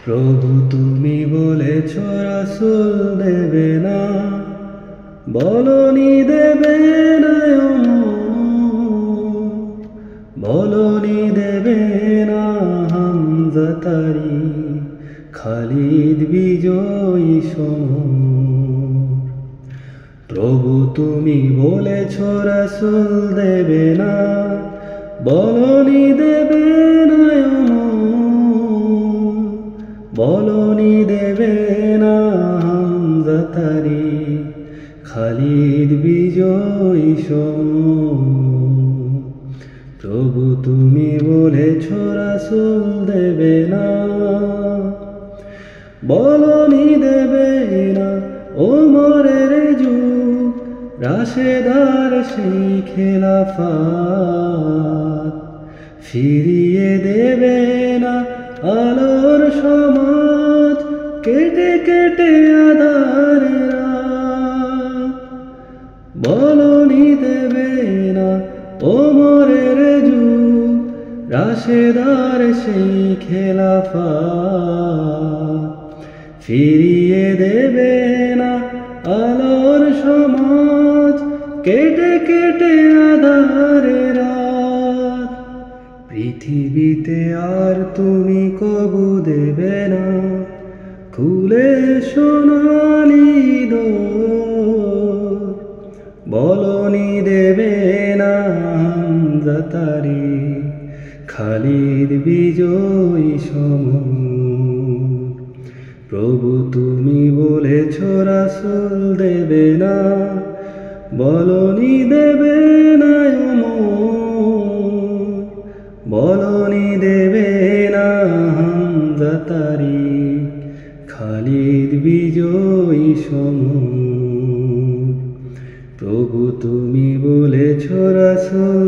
প্রভু তুমি বলেছ রাসূল দেবে না, বলনি দেবে না বলনি দেবে না হামজা তারি, খালিদ বিজয়ী সমর। প্রভু তুমি বলেছ রাসূল দেবে না, বলনি দেবে না বলনি দেবে না হামজা তারি, খালিদ বিজয়ী সমর। প্রভু তুমি বলেছ রাসূল দেবে না, বলনি দেবে না ওমরের যুগ, রাশেদার সেই খেলাফত, ফিরিয়ে দেবে না আলোর সমাজ, কেটে কেটে আঁধারের রাত। বলনি দেবে না ওমরের যুগ, রাশেদার সেই খেলাফত, ফিরিয়ে দেবে না আলোর সমাজ, কেটে কেটে আঁধারের রাত। পৃথিবীতে আর তুমি কবু দেবে না খুলে সোনালি দোর, বলনি দেবে না হামজা তারি, খালিদ বিজয়ী সমর। প্রভু তুমি বলেছ রাসূল দেবে না, বলনি দেবে না বলনি দেবে না হামজা তারি, খালিদ বিজয়ী সমর। প্রভু তুমি বলেছ রাসূল